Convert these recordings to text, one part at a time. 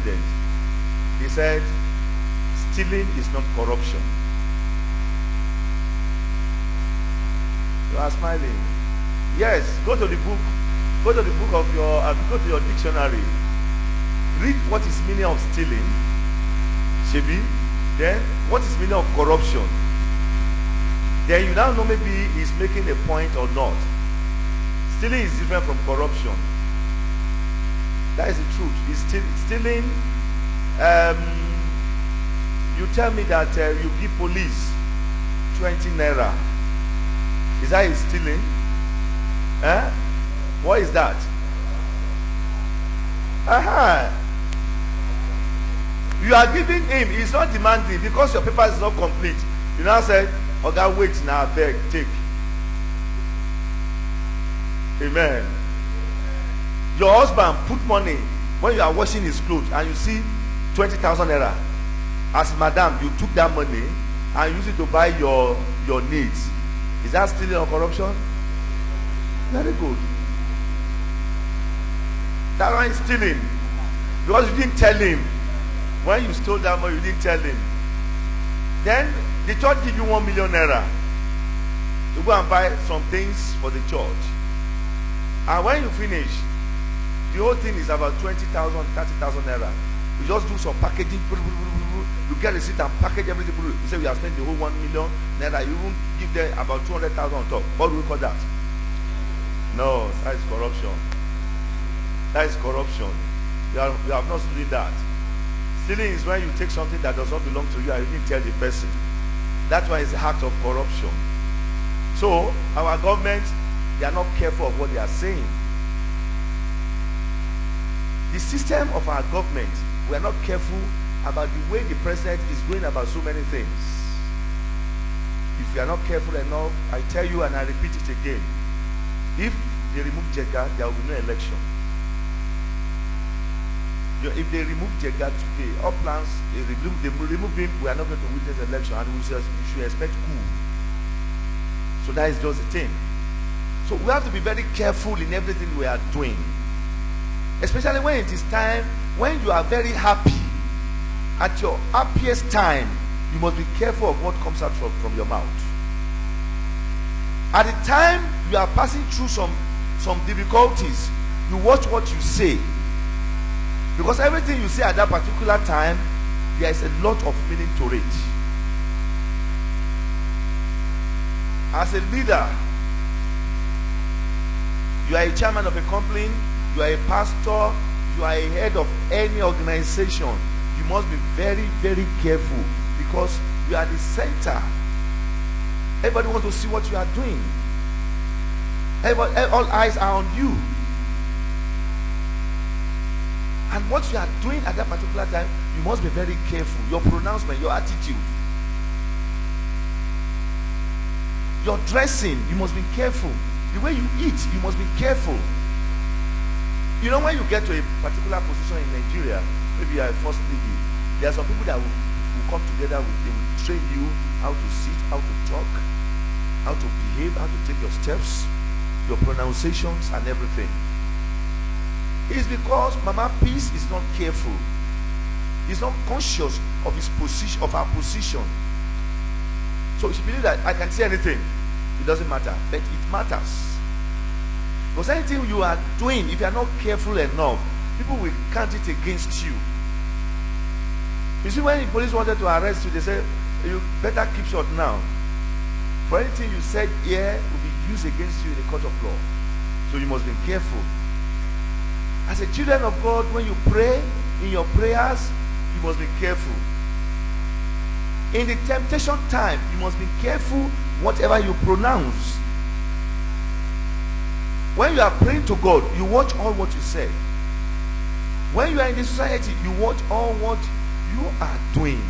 president. He said, stealing is not corruption. You are smiling. Yes, go to the book. Go to the book of your, go to your dictionary. Read what is meaning of stealing. Shebi. Then, what is meaning of corruption? Then you now know maybe he's making a point or not. Stealing is different from corruption. That is the truth. It's stealing. You tell me that you give police 20 naira. Is that stealing? Eh? What is that? Aha. You are giving him. He's not demanding because your paper is not complete. You now say, "Oga, wait now, beg, take." Amen. Your husband put money when you are washing his clothes and you see 20,000 naira. As madam, you took that money and used it to buy your needs. Is that stealing or corruption? Very good. That one is stealing because you didn't tell him. When you stole that money, you didn't tell him. Then the church give you 1 million naira to go and buy some things for the church. And when you finish, the whole thing is about 20,000, 30,000 naira. You just do some packaging. You get a receipt and package everything. You say we have spent the whole 1 million naira. You won't give them about 200,000 on top. What do we call that? No, that is corruption. That is corruption. You have not stolen that. Stealing is when you take something that does not belong to you and you didn't tell the person. That one is the act of corruption. So, our government, they are not careful of what they are saying. The system of our government, we are not careful about the way the president is going about so many things. If you are not careful enough, I tell you and I repeat it again. If they remove Jega, there will be no election. If they remove Jega today, our plans, they remove him, we are not going to witness election and we should expect coup. So that is just the thing. So we have to be very careful in everything we are doing. Especially when it is time, when you are very happy, at your happiest time, you must be careful of what comes out from your mouth. At the time you are passing through some difficulties, you watch what you say. Because everything you say at that particular time, there is a lot of meaning to it. As a leader, you are a chairman of a company, you are a pastor, you are a head of any organization, you must be very, very careful because you are the center. Everybody wants to see what you are doing. All eyes are on you. And what you are doing at that particular time, you must be very careful. Your pronouncement, your attitude, your dressing, you must be careful. The way you eat, you must be careful. You know, when you get to a particular position in Nigeria, maybe you are a first lady, there are some people that will come together with, they will train you how to sit, how to talk, how to behave, how to take your steps, your pronunciations and everything. It's because Mama Peace is not careful. He's not conscious of his position, of our position. So she believes that I can say anything. It doesn't matter, but it matters. Because anything you are doing, if you are not careful enough, people will count it against you. You see, when the police wanted to arrest you, they said, you better keep short now. For anything you said here will be used against you in the court of law. So you must be careful. As a children of God, when you pray, in your prayers, you must be careful. In the temptation time, you must be careful whatever you pronounce. When you are praying to God, you watch all what you say. When you are in the society, you watch all what you are doing.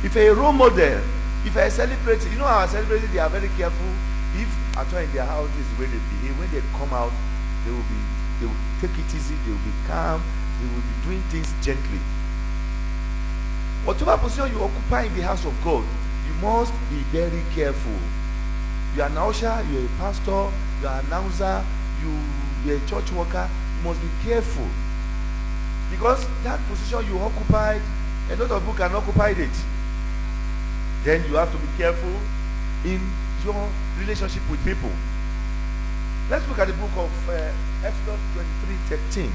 If a role model, if a celebrity, you know our celebrities, they are very careful. If at all in their houses, the way they behave, when they come out, they will take it easy, they will be calm, they will be doing things gently. Whatever position you occupy in the house of God, you must be very careful. You are an usher, you are a pastor, you are an announcer, you are a church worker, you must be careful. Because that position you occupied, a lot of people can occupy it. Then you have to be careful in your relationship with people. Let's look at the book of Exodus 23:13.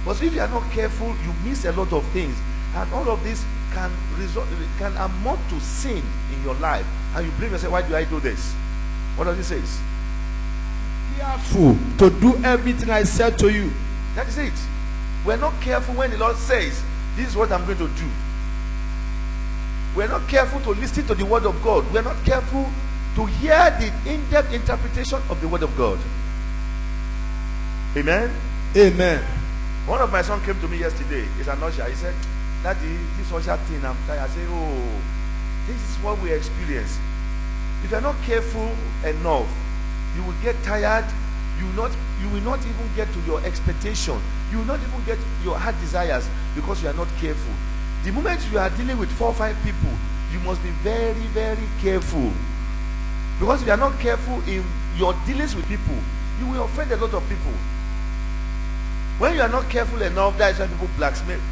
But if you are not careful, you miss a lot of things, and all of this can amount to sin in your life, and you blame yourself. Why do I do this? What does it say? Careful to do everything I said to you. That is it. We're not careful when the Lord says, "This is what I'm going to do." We're not careful to listen to the word of God. We're not careful to hear the in-depth interpretation of the word of God. Amen. Amen. One of my sons came to me yesterday. He's an usher. He said, "Daddy, this usher thing, I'm tired." I said, "Oh, this is what we experience. If you're not careful enough, you will get tired. You will not even get to your expectation. You will not even get your heart desires because you are not careful. The moment you are dealing with 4 or 5 people, you must be very, very careful. Because if you are not careful in your dealings with people, you will offend a lot of people. When you are not careful enough, that is when people blacksmith